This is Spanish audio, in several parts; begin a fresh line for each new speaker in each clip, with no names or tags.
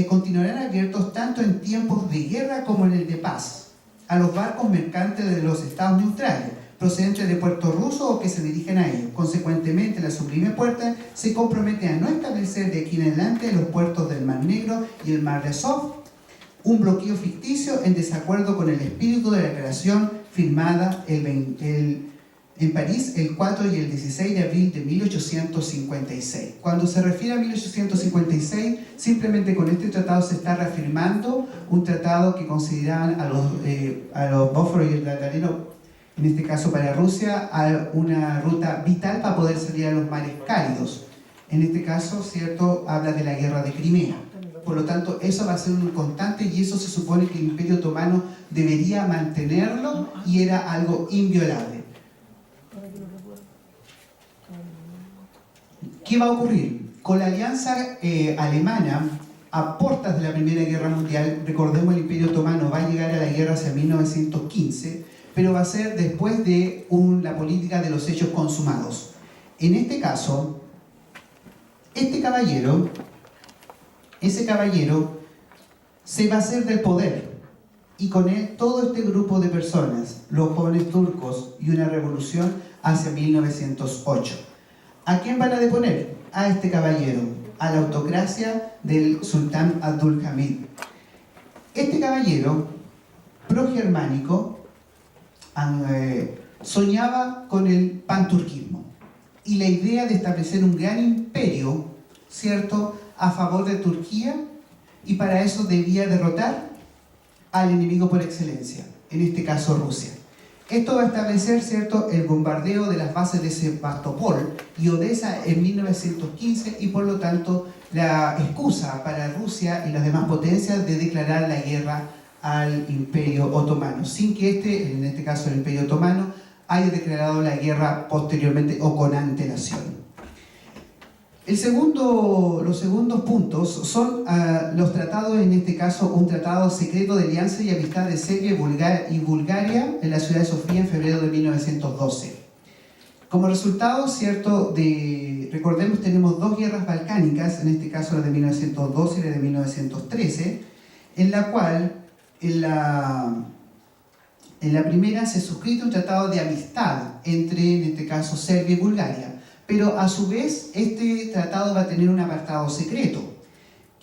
continuarán abiertos tanto en tiempos de guerra como en el de paz a los barcos mercantes de los estados neutrales, procedentes de puertos rusos o que se dirigen a ellos. Consecuentemente, la Sublime Puerta se compromete a no establecer de aquí en adelante en los puertos del Mar Negro y el Mar de Azov un bloqueo ficticio en desacuerdo con el espíritu de la declaración firmada en París el 4 y el 16 de abril de 1856. Cuando se refiere a 1856, simplemente con este tratado se está reafirmando un tratado que consideraban a los Bósforo y el Dardanelo, en este caso para Rusia, a una ruta vital para poder salir a los mares cálidos. En este caso, ¿cierto?, habla de la guerra de Crimea. Por lo tanto, eso va a ser un constante y eso se supone que el Imperio Otomano debería mantenerlo y era algo inviolable. ¿Qué va a ocurrir? Con la alianza alemana, a puertas de la Primera Guerra Mundial, recordemos, el Imperio Otomano va a llegar a la guerra hacia 1915, pero va a ser después de la política de los hechos consumados. En este caso, ese caballero se va a hacer del poder, y con él todo este grupo de personas, los jóvenes turcos y una revolución hacia 1908. ¿A quién van a deponer? A este caballero, a la autocracia del sultán Abdülhamid. Este caballero, progermánico, soñaba con el panturquismo y la idea de establecer un gran imperio, ¿cierto?, a favor de Turquía, y para eso debía derrotar al enemigo por excelencia, en este caso Rusia. Esto va a establecer, ¿cierto?, el bombardeo de las bases de Sebastopol y Odessa en 1915 y por lo tanto la excusa para Rusia y las demás potencias de declarar la guerra al Imperio Otomano, sin que en este caso el Imperio Otomano, haya declarado la guerra posteriormente o con antelación. Los segundos puntos son los tratados, en este caso un tratado secreto de alianza y amistad de Serbia y Bulgaria en la ciudad de Sofía en febrero de 1912. Como resultado, ¿cierto?, recordemos, tenemos dos guerras balcánicas, en este caso la de 1912 y la de 1913, en la cual en la primera se suscribe un tratado de amistad entre, en este caso, Serbia y Bulgaria. Pero a su vez, este tratado va a tener un apartado secreto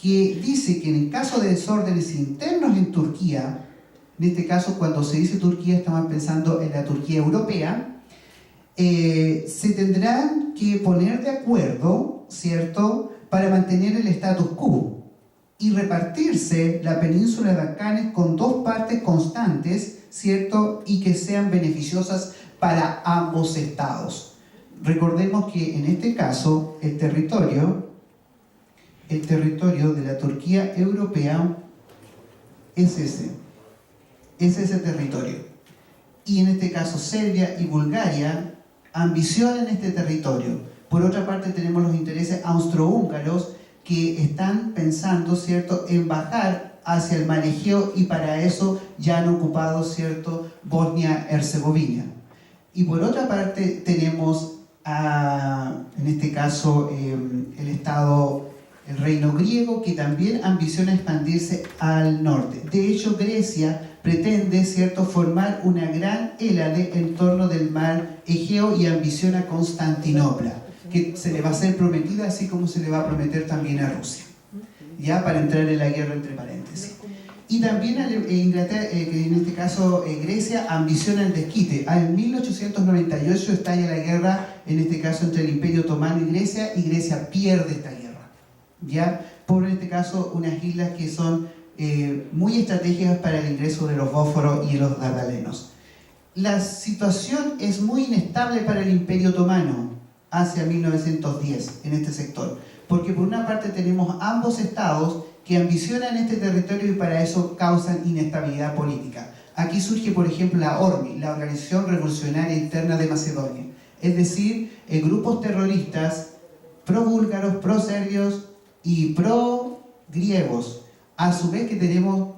que dice que en el caso de desórdenes internos en Turquía, en este caso cuando se dice Turquía estamos pensando en la Turquía europea, se tendrán que poner de acuerdo, ¿cierto?, para mantener el status quo y repartirse la península de Balcanes con dos partes constantes, ¿cierto?, y que sean beneficiosas para ambos estados. Recordemos que en este caso el territorio de la Turquía europea es ese territorio. Y en este caso Serbia y Bulgaria ambicionan este territorio. Por otra parte tenemos los intereses austrohúngaros que están pensando, ¿cierto?, en bajar hacia el mar Egeo y para eso ya han ocupado, ¿cierto?, Bosnia-Herzegovina. Y por otra parte tenemos en este caso el reino griego, que también ambiciona expandirse al norte. De hecho, Grecia pretende, ¿cierto?, formar una gran hélade en torno del mar Egeo y ambiciona Constantinopla, que se le va a ser prometida, así como se le va a prometer también a Rusia, ya para entrar en la guerra entre paréntesis. Y también Inglaterra, en este caso Grecia, ambiciona el desquite. En 1898 estalla la guerra, en este caso entre el Imperio Otomano y Grecia pierde esta guerra, ¿ya? Por, en este caso, unas islas que son muy estratégicas para el ingreso de los Bósforos y los Dardanelos. La situación es muy inestable para el Imperio Otomano hacia 1910 en este sector, porque por una parte tenemos ambos estados que ambicionan este territorio y para eso causan inestabilidad política. Aquí surge, por ejemplo, la ORMI, la Organización Revolucionaria Interna de Macedonia, es decir, grupos terroristas pro-búlgaros, pro-serbios y pro-griegos. A su vez que tenemos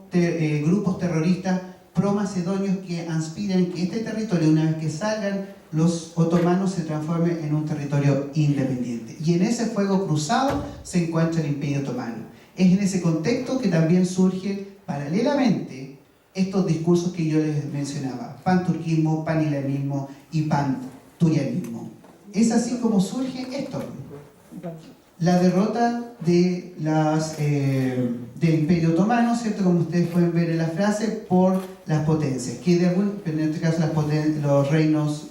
grupos terroristas pro-macedonios que aspiran que este territorio, una vez que salgan los otomanos, se transforme en un territorio independiente. Y en ese fuego cruzado se encuentra el Imperio Otomano. Es en ese contexto que también surgen paralelamente estos discursos que yo les mencionaba: panturquismo, panislamismo y panturianismo. Es así como surge esto. La derrota de del Imperio Otomano, ¿cierto? Como ustedes pueden ver en la frase, por las potencias, en este caso los reinos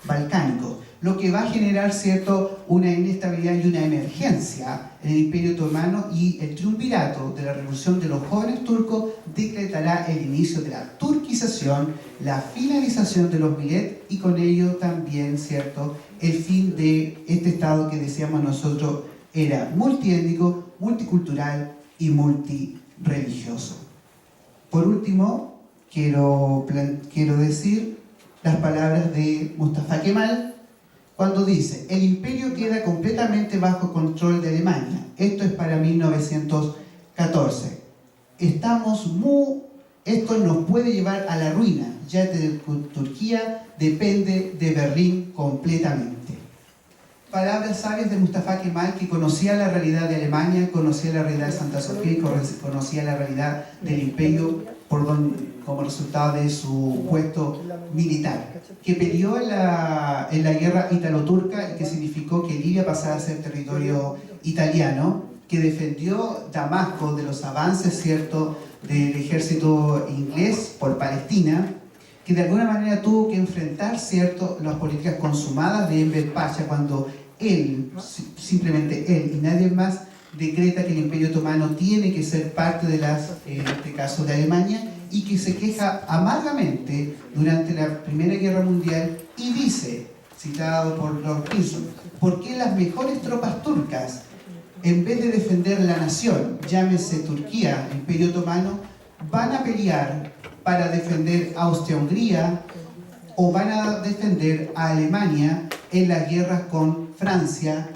balcánicos, lo que va a generar, ¿cierto?, una inestabilidad y una emergencia en el Imperio Otomano, y el triunvirato de la revolución de los jóvenes turcos decretará el inicio de la turquización, la finalización de los millet y con ello también, ¿cierto?, el fin de este Estado que decíamos nosotros era multiétnico, multicultural y multireligioso. Por último, quiero decir las palabras de Mustafa Kemal cuando dice: el imperio queda completamente bajo control de Alemania. Esto es para 1914. Esto nos puede llevar a la ruina, ya que Turquía depende de Berlín completamente. Palabras sabias de Mustafa Kemal, que conocía la realidad de Alemania, conocía la realidad de Santa Sofía y conocía la realidad del imperio como resultado de su puesto militar, que peleó en la guerra italo-turca y que significó que Libia pasara a ser territorio italiano, que defendió Damasco de los avances, ¿cierto?, del ejército inglés por Palestina, que de alguna manera tuvo que enfrentar, ¿cierto?, las políticas consumadas de Enver Pasha cuando simplemente él y nadie más, decreta que el Imperio Otomano tiene que ser parte de en este caso de Alemania, y que se queja amargamente durante la Primera Guerra Mundial y dice, citado por Lord Curzon, ¿por qué las mejores tropas turcas, en vez de defender la nación, llámese Turquía, Imperio Otomano, van a pelear para defender a Austria-Hungría o van a defender a Alemania en las guerras con Francia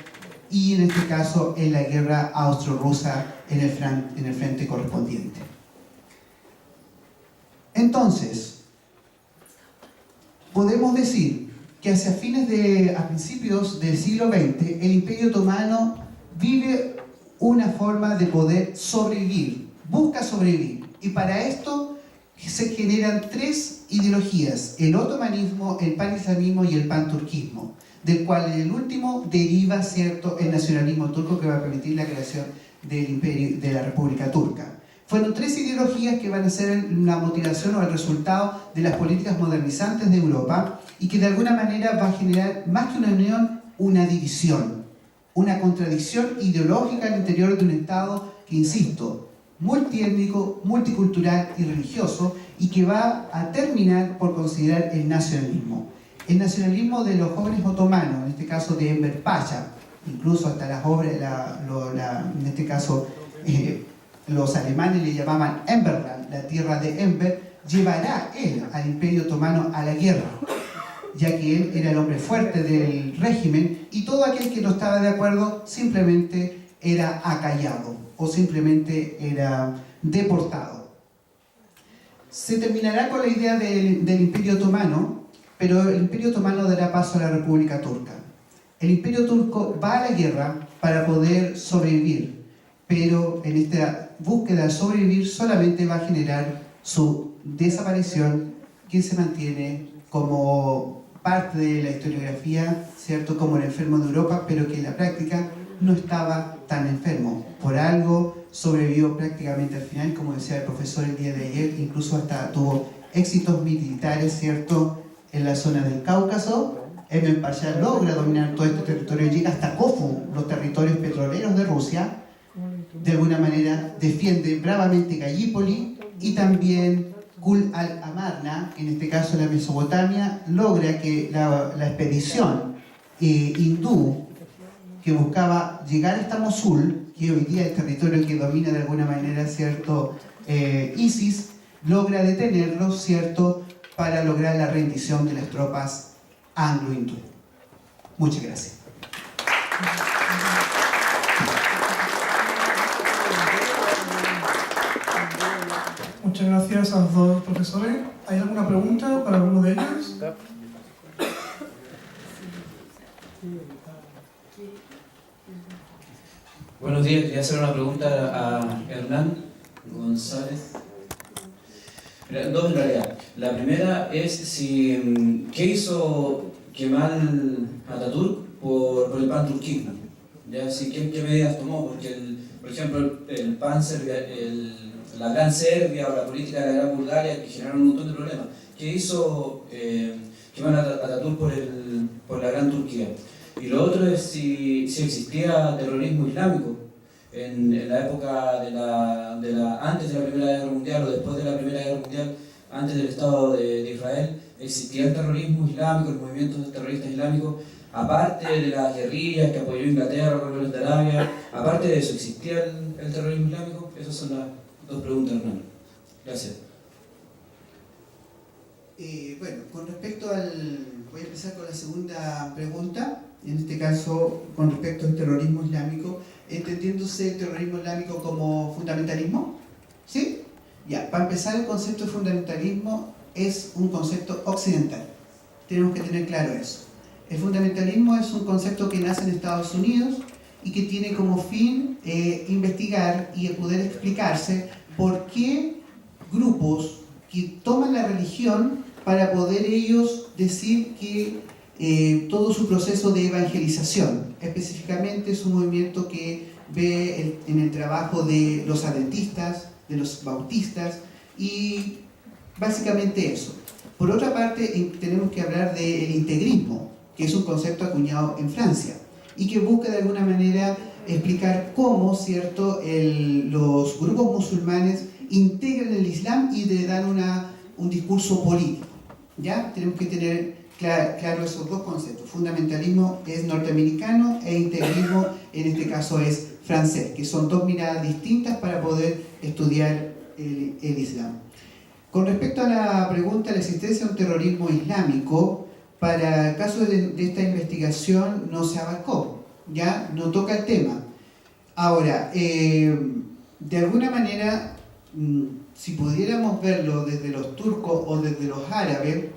y en este caso en la guerra austro-rusa en el frente correspondiente? Entonces, podemos decir que a principios del siglo XX, el Imperio Otomano vive una forma de poder sobrevivir, busca sobrevivir, y para esto se generan tres ideologías: el otomanismo, el panislamismo y el panturquismo, del cual el último deriva, ¿cierto?, el nacionalismo turco, que va a permitir la creación del imperio, de la República Turca. Fueron tres ideologías que van a ser la motivación o el resultado de las políticas modernizantes de Europa, y que de alguna manera va a generar, más que una unión, una división, una contradicción ideológica al interior de un Estado que, insisto, multiétnico, multicultural y religioso, y que va a terminar por considerar el nacionalismo. El nacionalismo de los jóvenes otomanos, en este caso de Enver Pasha, incluso hasta las obras, en este caso los alemanes le llamaban Enverland, la tierra de Enver, llevará él al Imperio Otomano a la guerra, ya que él era el hombre fuerte del régimen, y todo aquel que no estaba de acuerdo simplemente era acallado o simplemente era deportado. Se terminará con la idea del Imperio Otomano, pero el Imperio Otomano dará paso a la República Turca. El Imperio Turco va a la guerra para poder sobrevivir, pero en esta búsqueda de sobrevivir solamente va a generar su desaparición, que se mantiene como parte de la historiografía, ¿cierto?, como el enfermo de Europa, pero que en la práctica no estaba tan enfermo. Por algo sobrevivió prácticamente al final, como decía el profesor el día de ayer, incluso hasta tuvo éxitos militares, ¿cierto?, en la zona del Cáucaso. Enver Pasha logra dominar todo este territorio, llega hasta Kofu, los territorios petroleros de Rusia. De alguna manera defiende bravamente Gallipoli, y también Kul al-Amarna, en este caso la Mesopotamia, logra que la expedición hindú que buscaba llegar hasta Mosul, que hoy día es el territorio que domina de alguna manera, ¿cierto?, ISIS, logra detenerlos, ¿cierto?, para lograr la rendición de las tropas anglo-hindú. Muchas gracias.
Muchas gracias a los dos profesores. ¿Hay alguna pregunta para alguno de ellos?
Buenos días, quería hacer una pregunta a Hernán González. Mira, dos en realidad. La primera es si ¿qué hizo Kemal Atatürk por el panturquismo? ¿Ya? Si, ¿qué medidas tomó? Porque, por ejemplo, el Panzer, la Gran Serbia o la política de la Gran Bulgaria, que generaron un montón de problemas. ¿Qué hizo Kemal Atatürk por la Gran Turquía? Y lo otro es si existía terrorismo islámico en la época antes de la Primera Guerra Mundial o después de la Primera Guerra Mundial, antes del Estado de Israel, ¿existía el terrorismo islámico, los movimientos terroristas islámicos? Aparte de las guerrillas que apoyó Inglaterra con los de Arabia, aparte de eso, ¿existía el terrorismo islámico? Esas son las dos preguntas, Hernán. Gracias.
Bueno, con respecto voy a empezar con la segunda pregunta, en este caso con respecto al terrorismo islámico, entendiéndose el terrorismo islámico como fundamentalismo, ¿sí? Ya, para empezar, el concepto de fundamentalismo es un concepto occidental, tenemos que tener claro eso. El fundamentalismo es un concepto que nace en Estados Unidos y que tiene como fin investigar y poder explicarse por qué grupos que toman la religión para poder ellos decir que todo su proceso de evangelización, específicamente es un movimiento que ve en el trabajo de los adventistas, de los bautistas y básicamente eso. Por otra parte, tenemos que hablar del integrismo, que es un concepto acuñado en Francia y que busca de alguna manera explicar cómo, ¿cierto?, los grupos musulmanes integran el Islam y le dan un discurso político. ¿Ya? Tenemos que tener claro esos dos conceptos. Fundamentalismo es norteamericano e integrismo en este caso es francés, que son dos miradas distintas para poder estudiar el Islam. Con respecto a la pregunta de la existencia de un terrorismo islámico, para el caso de esta investigación no se abarcó, ¿ya? No toca el tema. Ahora, de alguna manera, si pudiéramos verlo desde los turcos o desde los árabes,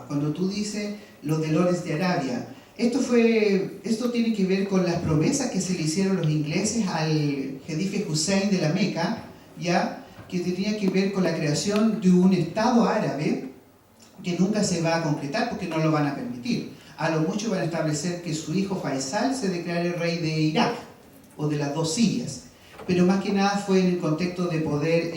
cuando tú dices los delores de Arabia, esto tiene que ver con las promesas que se le hicieron los ingleses al Jalife Hussein de la Meca, ¿ya? Que tenía que ver con la creación de un Estado árabe que nunca se va a concretar porque no lo van a permitir. A lo mucho van a establecer que su hijo Faisal se declare rey de Irak o de las dos Sirias, pero más que nada fue en el contexto de poder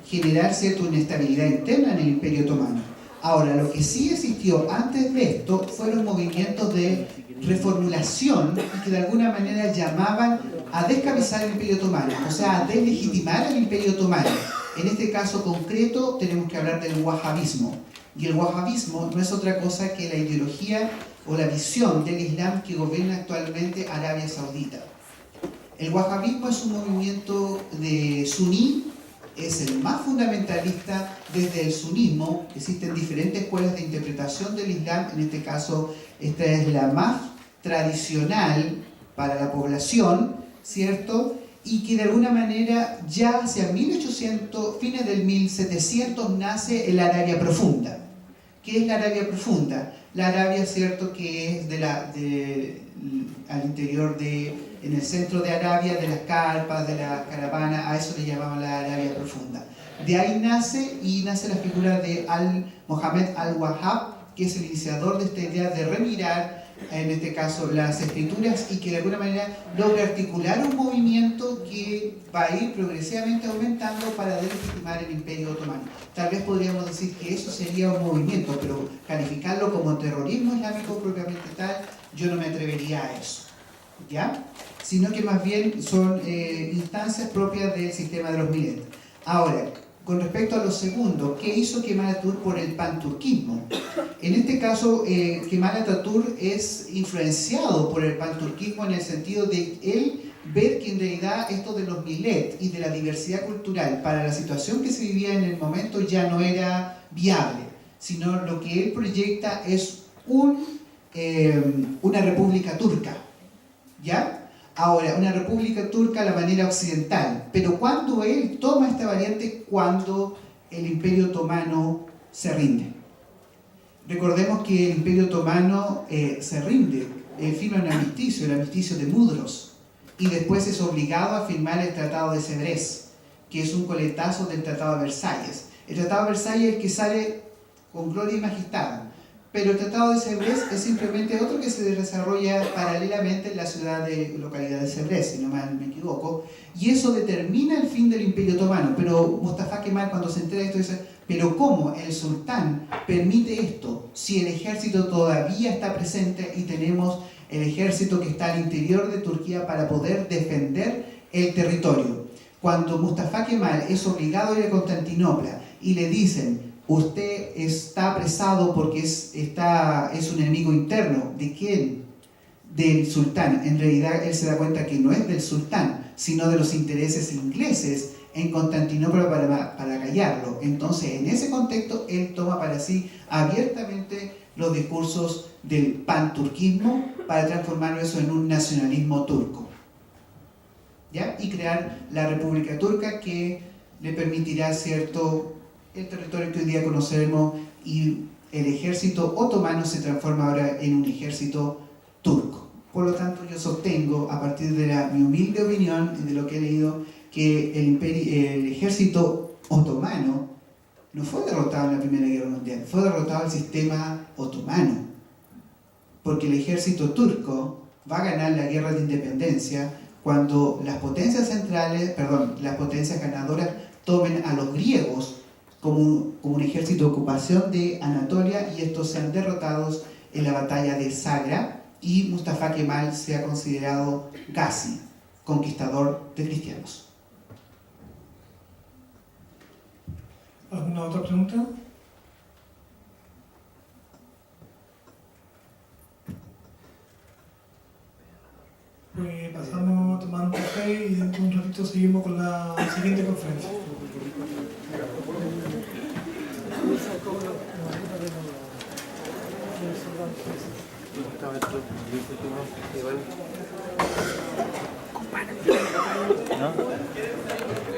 generar cierta inestabilidad interna en el Imperio Otomano. Ahora, lo que sí existió antes de esto fueron movimientos de reformulación y que de alguna manera llamaban a descabezar el Imperio Otomano, o sea, a deslegitimar el Imperio Otomano. En este caso concreto tenemos que hablar del wahabismo. Y el wahabismo no es otra cosa que la ideología o la visión del Islam que gobierna actualmente Arabia Saudita. El wahabismo es un movimiento de suní, es el más fundamentalista desde el sunismo. Existen diferentes escuelas de interpretación del Islam, en este caso esta es la más tradicional para la población, ¿cierto? Y que de alguna manera ya hacia 1800, fines del 1700 nace la Arabia Profunda. ¿Qué es la Arabia Profunda? La Arabia, ¿cierto?, que es al interior en el centro de Arabia, de las carpas, de las caravanas, a eso le llamaban la Arabia Profunda. De ahí nace la figura de Mohammed al-Wahhab, que es el iniciador de esta idea de remirar, en este caso, las escrituras y que de alguna manera logra articular un movimiento que va a ir progresivamente aumentando para deslegitimar el Imperio Otomano. Tal vez podríamos decir que eso sería un movimiento, pero calificarlo como terrorismo islámico propiamente tal, yo no me atrevería a eso, ¿ya? Sino que más bien son instancias propias del sistema de los milenios. Ahora, con respecto a lo segundo, ¿qué hizo Kemal Atatürk por el panturquismo? En este caso, Kemal Atatürk es influenciado por el panturquismo en el sentido de él ver que en realidad esto de los millet y de la diversidad cultural para la situación que se vivía en el momento ya no era viable, sino lo que él proyecta es una república turca, ¿ya? Ahora, una república turca a la manera occidental, pero cuando él toma esta variante, cuando el Imperio Otomano se rinde. Recordemos que el Imperio Otomano se rinde firma un armisticio, el armisticio de Mudros, y después es obligado a firmar el Tratado de Sèvres, que es un coletazo del Tratado de Versalles. El Tratado de Versalles es el que sale con gloria y majestad, pero el Tratado de Sèvres es simplemente otro que se desarrolla paralelamente en la localidad de Sèvres, si no mal me equivoco, y eso determina el fin del Imperio Otomano. Pero Mustafa Kemal, cuando se entera de esto, dice: pero ¿cómo el sultán permite esto si el ejército todavía está presente y tenemos el ejército que está al interior de Turquía para poder defender el territorio? Cuando Mustafa Kemal es obligado a ir a Constantinopla y le dicen: usted está apresado porque es un enemigo interno. ¿De quién? Del sultán. En realidad él se da cuenta que no es del sultán, sino de los intereses ingleses en Constantinopla para callarlo. Entonces, en ese contexto, él toma para sí abiertamente los discursos del panturquismo para transformar eso en un nacionalismo turco, ¿ya? Y crear la República Turca, que le permitirá el territorio que hoy día conocemos, y el ejército otomano se transforma ahora en un ejército turco. Por lo tanto, yo sostengo, a partir de mi humilde opinión y de lo que he leído, que el ejército otomano no fue derrotado en la Primera Guerra Mundial, fue derrotado el sistema otomano, porque el ejército turco va a ganar la guerra de independencia cuando las potencias ganadoras tomen a los griegos como un ejército de ocupación de Anatolia, y estos sean derrotados en la batalla de Sagra, y Mustafa Kemal sea considerado Gazi, conquistador de cristianos.
¿Alguna otra pregunta? Pues pasamos a tomar un café y dentro de un ratito seguimos con la siguiente conferencia.
¿No?